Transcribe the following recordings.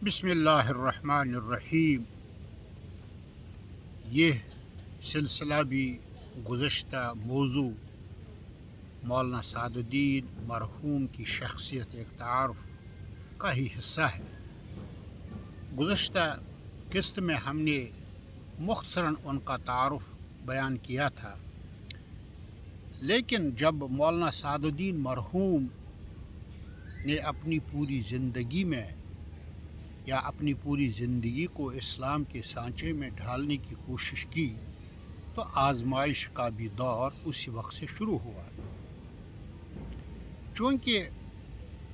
بسم اللہ الرحمن الرحیم۔ یہ سلسلہ بھی گزشتہ موضوع مولانا سعد الدین مرحوم کی شخصیت ایک تعارف کا ہی حصہ ہے۔ گزشتہ قسط میں ہم نے مختصراً ان کا تعارف بیان کیا تھا، لیکن جب مولانا سعد الدین مرحوم نے اپنی پوری زندگی میں یا اپنی پوری زندگی کو اسلام کے سانچے میں ڈھالنے کی کوشش کی تو آزمائش کا بھی دور اسی وقت سے شروع ہوا۔ چونکہ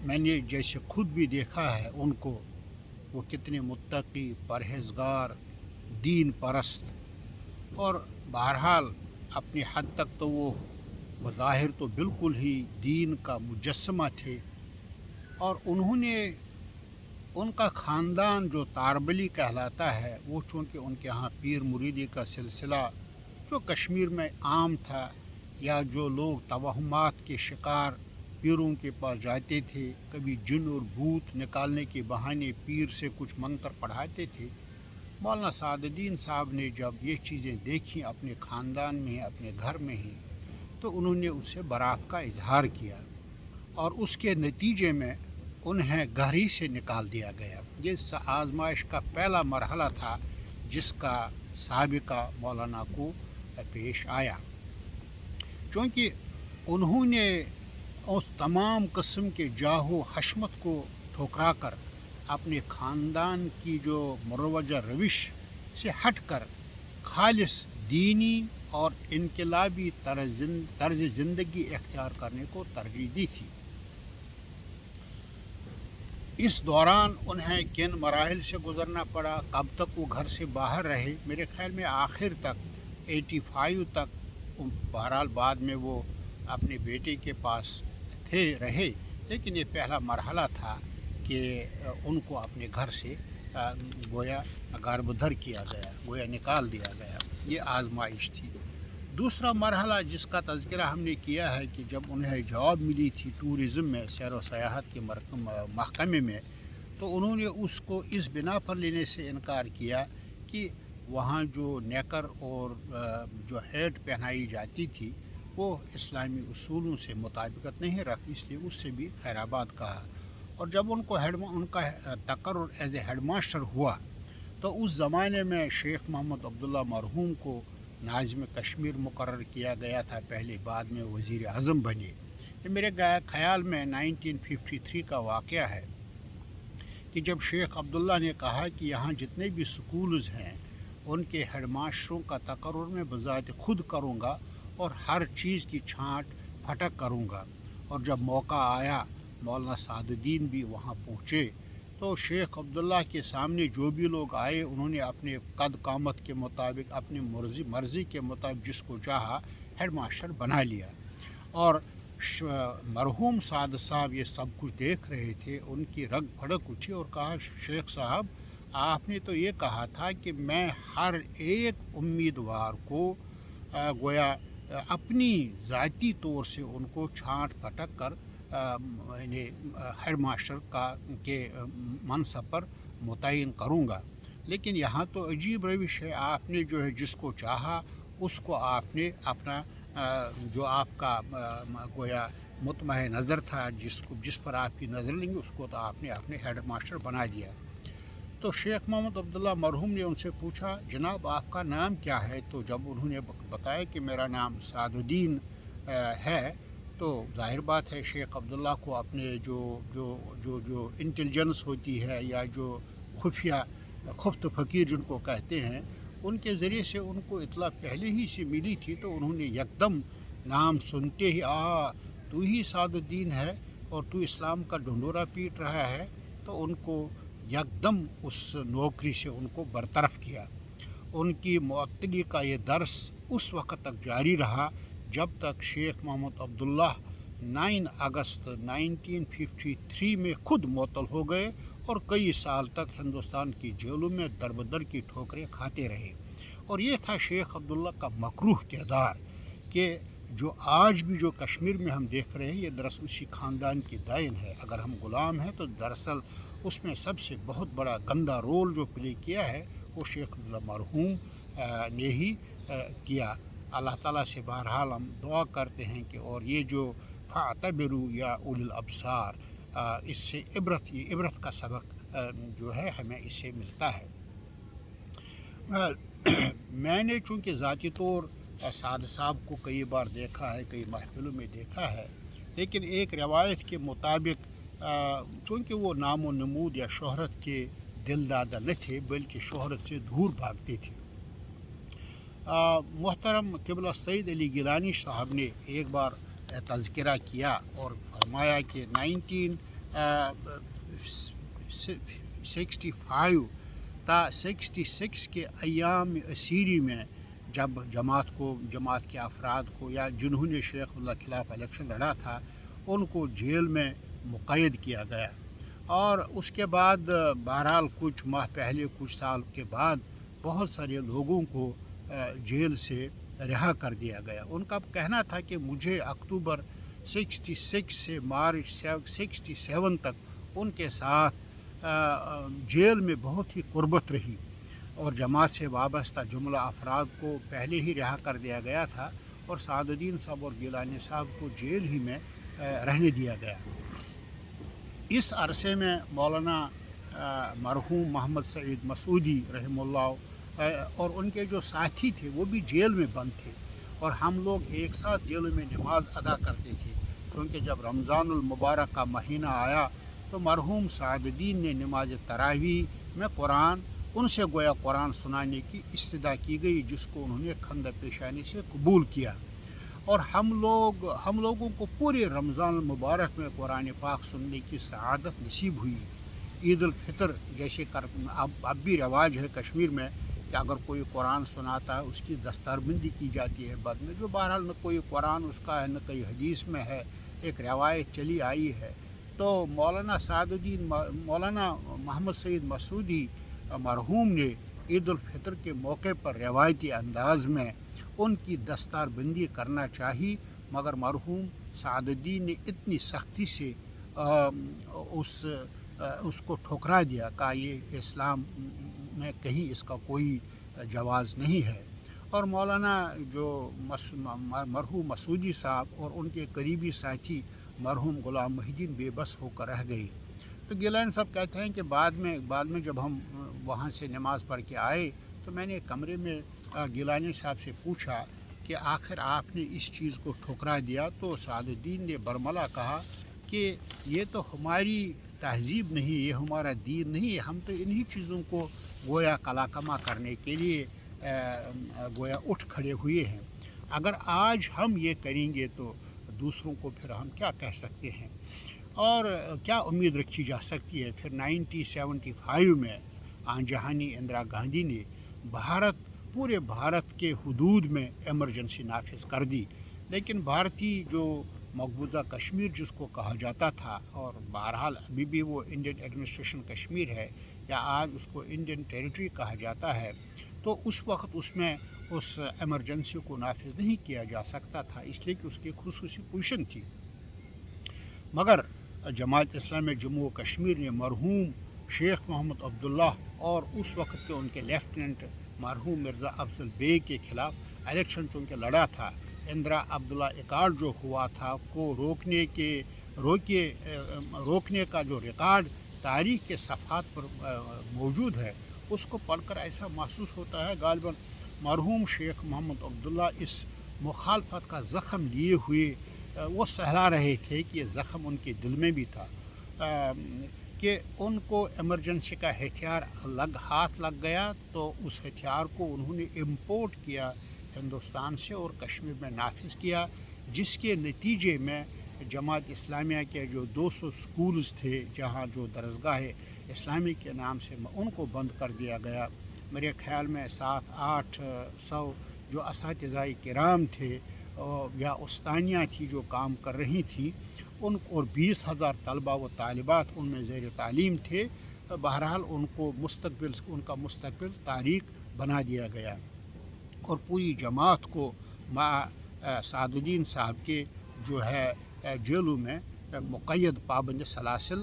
میں نے جیسے خود بھی دیکھا ہے ان کو، وہ کتنے متقی، پرہیزگار، دین پرست، اور بہرحال اپنی حد تک تو وہ بظاہر تو بالکل ہی دین کا مجسمہ تھے، اور انہوں نے ان کا خاندان جو تاربلی کہلاتا ہے، وہ چونکہ ان کے ہاں پیر مریدی کا سلسلہ جو کشمیر میں عام تھا، یا جو لوگ توہمات کے شکار پیروں کے پاس جاتے تھے، کبھی جن اور بھوت نکالنے کے بہانے پیر سے کچھ منتر پڑھاتے تھے، مولانا سعد الدین صاحب نے جب یہ چیزیں دیکھیں اپنے خاندان میں ہی، اپنے گھر میں ہی، تو انہوں نے اس سے برات کا اظہار کیا، اور اس کے نتیجے میں انہیں گھر ہی سے نکال دیا گیا۔ یہ آزمائش کا پہلا مرحلہ تھا جس کا سابقہ مولانا کو پیش آیا، چونکہ انہوں نے اس تمام قسم کے جاہو حشمت کو ٹھکرا کر اپنے خاندان کی جو مروجہ روش سے ہٹ کر خالص دینی اور انقلابی طرز زندگی اختیار کرنے کو ترجیح دی تھی۔ اس دوران انہیں کن مراحل سے گزرنا پڑا، کب تک وہ گھر سے باہر رہے، میرے خیال میں آخر تک 85 تک، بہرحال بعد میں وہ اپنے بیٹے کے پاس رہے، لیکن یہ پہلا مرحلہ تھا کہ ان کو اپنے گھر سے گویا گاربدر کیا گیا، گویا نکال دیا گیا۔ یہ آزمائش تھی۔ دوسرا مرحلہ جس کا تذکرہ ہم نے کیا ہے کہ جب انہیں جاب ملی تھی ٹورزم میں، سیر و سیاحت کے محکمے میں، تو انہوں نے اس کو اس بنا پر لینے سے انکار کیا کہ وہاں جو نیکر اور جو ہیٹ پہنائی جاتی تھی وہ اسلامی اصولوں سے مطابقت نہیں رکھتی، اس لیے اس سے بھی خیر آباد کہا۔ اور جب ان کا تقرر ایز اے ہیڈ ماسٹر ہوا تو اس زمانے میں شیخ محمد عبداللہ مرحوم کو ناظم کشمیر مقرر کیا گیا تھا، پہلے بعد میں وزیر اعظم بنے۔ یہ میرے خیال میں 1953 کا واقعہ ہے کہ جب شیخ عبداللہ نے کہا کہ یہاں جتنے بھی سکولز ہیں ان کے ہیڈ ماسٹروں کا تقرر میں بذات خود کروں گا اور ہر چیز کی چھانٹ پھٹک کروں گا۔ اور جب موقع آیا مولانا سعد الدین بھی وہاں پہنچے، تو شیخ عبداللہ کے سامنے جو بھی لوگ آئے انہوں نے اپنے قد قامت کے مطابق، اپنی مرضی کے مطابق جس کو چاہا ہیڈ ماسٹر بنا لیا۔ اور مرحوم سعد صاحب یہ سب کچھ دیکھ رہے تھے، ان کی رگ پھڑک اٹھی اور کہا، شیخ صاحب آپ نے تو یہ کہا تھا کہ میں ہر ایک امیدوار کو گویا اپنی ذاتی طور سے ان کو چھانٹ پھٹک کر ہیڈ ماسٹر کے منصب پر متعین کروں گا، لیکن یہاں تو عجیب روش ہے، آپ نے جو ہے جس کو چاہا اس کو آپ نے اپنا جو آپ کا گویا مطمع نظر تھا، جس پر آپ کی نظر لیں گے اس کو تو آپ نے اپنے ہیڈ ماسٹر بنا دیا۔ تو شیخ محمد عبداللہ مرحوم نے ان سے پوچھا، جناب آپ کا نام کیا ہے؟ تو جب انہوں نے بتایا کہ میرا نام سعد الدین ہے، تو ظاہر بات ہے شیخ عبداللہ کو اپنے جو انٹیلیجنس ہوتی ہے یا جو خفیہ خفت فقیر جن کو کہتے ہیں، ان کے ذریعے سے ان کو اطلاع پہلے ہی سے ملی تھی، تو انہوں نے یکدم نام سنتے ہی تو ہی سعد الدین ہے اور تو اسلام کا ڈھنڈورا پیٹ رہا ہے، تو ان کو یکدم اس نوکری سے ان کو برطرف کیا۔ ان کی معطلی کا یہ درس اس وقت تک جاری رہا جب تک شیخ محمد عبداللہ 9 اگست 1953 میں خود معطل ہو گئے اور کئی سال تک ہندوستان کی جیلوں میں دربدر کی ٹھوکریں کھاتے رہے۔ اور یہ تھا شیخ عبداللہ کا مکروہ کردار، کہ جو آج بھی جو کشمیر میں ہم دیکھ رہے ہیں یہ دراصل اسی خاندان کی دین ہے۔ اگر ہم غلام ہیں تو دراصل اس میں سب سے بہت بڑا گندا رول جو پلے کیا ہے وہ شیخ عبداللہ مرحوم نے ہی کیا۔ اللہ تعالیٰ سے بہرحال ہم دعا کرتے ہیں کہ اور یہ جو فاعتبروا یا اولی الابصار، اس سے عبرت کا سبق جو ہے ہمیں اس سے ملتا ہے۔ میں نے چونکہ ذاتی طور سعد صاحب کو کئی بار دیکھا ہے، کئی محفلوں میں دیکھا ہے، لیکن ایک روایت کے مطابق چونکہ وہ نام و نمود یا شہرت کے دل دادہ نہ تھے بلکہ شہرت سے دور بھاگتے تھے۔ محترم قبلہ سید علی گیلانی صاحب نے ایک بار تذکرہ کیا اور فرمایا کہ 1965 تا 66 کے ایام اسیری میں جب جماعت کے افراد کو یا جنہوں نے شیخ اللہ کے خلاف الیکشن لڑا تھا ان کو جیل میں مقید کیا گیا، اور اس کے بعد بہرحال کچھ ماہ پہلے، کچھ سال کے بعد بہت سارے لوگوں کو جیل سے رہا کر دیا گیا۔ ان کا کہنا تھا کہ مجھے اکتوبر 66 سے مارچ 67 تک ان کے ساتھ جیل میں بہت ہی قربت رہی، اور جماعت سے وابستہ جملہ افراد کو پہلے ہی رہا کر دیا گیا تھا اور سعد الدین صاحب اور گیلانی صاحب کو جیل ہی میں رہنے دیا گیا۔ اس عرصے میں مولانا مرحوم محمد سعید مسعودی رحمہ اللہ اور ان کے جو ساتھی تھے وہ بھی جیل میں بند تھے، اور ہم لوگ ایک ساتھ جیلوں میں نماز ادا کرتے تھے، کیونکہ جب رمضان المبارک کا مہینہ آیا تو مرحوم سعد الدین نے نماز تراویح میں ان سے گویا قرآن سنانے کی استدعا کی گئی، جس کو انہوں نے خندہ پیشانی سے قبول کیا، اور ہم لوگوں کو پورے رمضان المبارک میں قرآن پاک سننے کی سعادت نصیب ہوئی۔ عید الفطر جیسے اب بھی رواج ہے کشمیر میں کہ اگر کوئی قرآن سناتا ہے اس کی دستاربندی کی جاتی ہے بعد میں، جو بہرحال نہ کوئی قرآن اس کا ہے نہ کوئی حدیث میں ہے، ایک روایت چلی آئی ہے۔ تو مولانا محمد سعید مسعودی مرحوم نے عید الفطر کے موقع پر روایتی انداز میں ان کی دستار بندی کرنا چاہی، مگر مرحوم سعد الدین نے اتنی سختی سے اس کو ٹھکرا دیا کہ یہ اسلام میں کہیں اس کا کوئی جواز نہیں ہے، اور مولانا جو مرحوم مسعودی صاحب اور ان کے قریبی ساتھی مرحوم غلام محی الدین بے بس ہو کر رہ گئے۔ تو گیلانی صاحب کہتے ہیں کہ بعد میں جب ہم وہاں سے نماز پڑھ کے آئے تو میں نے کمرے میں گیلانی صاحب سے پوچھا کہ آخر آپ نے اس چیز کو ٹھکرا دیا، تو سعد الدین نے برملا کہا کہ یہ تو ہماری تہذیب نہیں، یہ ہمارا دین نہیں، ہم تو انہی چیزوں کو گویا کلاکما کرنے کے لیے گویا اٹھ کھڑے ہوئے ہیں۔ اگر آج ہم یہ کریں گے تو دوسروں کو پھر ہم کیا کہہ سکتے ہیں، اور کیا امید رکھی جا سکتی ہے۔ پھر 1975 میں آن جہانی اندرا گاندھی نے پورے بھارت کے حدود میں ایمرجنسی نافذ کر دی، لیکن بھارتی جو مقبوضہ کشمیر جس کو کہا جاتا تھا، اور بہرحال ابھی بھی وہ انڈین ایڈمنسٹریشن کشمیر ہے یا آج اس کو انڈین ٹیریٹری کہا جاتا ہے، تو اس وقت اس میں اس ایمرجنسی کو نافذ نہیں کیا جا سکتا تھا، اس لیے کہ اس کی خصوصی پوزیشن تھی۔ مگر جماعت اسلامی جموں و کشمیر نے مرحوم شیخ محمد عبداللہ اور اس وقت کے ان کے لیفٹیننٹ مرحوم مرزا افضل بیگ کے خلاف الیکشن چونکہ لڑا تھا، اندرا عبداللہ ایکارڈ جو ہوا تھا کو روکنے کا جو ریکارڈ تاریخ کے صفحات پر موجود ہے، اس کو پڑھ کر ایسا محسوس ہوتا ہے غالباً مرحوم شیخ محمد عبداللہ اس مخالفت کا زخم لیے ہوئے وہ سہلا رہے تھے کہ یہ زخم ان کے دل میں بھی تھا، کہ ان کو ایمرجنسی کا ہتھیار ہاتھ لگ گیا تو اس ہتھیار کو انہوں نے امپورٹ کیا ہندوستان سے اور کشمیر میں نافذ کیا، جس کے نتیجے میں جماعت اسلامیہ کے جو 200 سکولز تھے جہاں جو درسگاہ اسلامی کے نام سے ان کو بند کر دیا گیا۔ میرے خیال میں 700-800 جو اساتذہ کرام تھے یا استانیہ تھی جو کام کر رہی تھیں ان اور 20,000 طلبہ و طالبات ان میں زیر تعلیم تھے، بہرحال ان کا مستقبل تاریک بنا دیا گیا، اور پوری جماعت کو سعد الدین صاحب کے جو ہے جیلوں میں مقید پابند سلاسل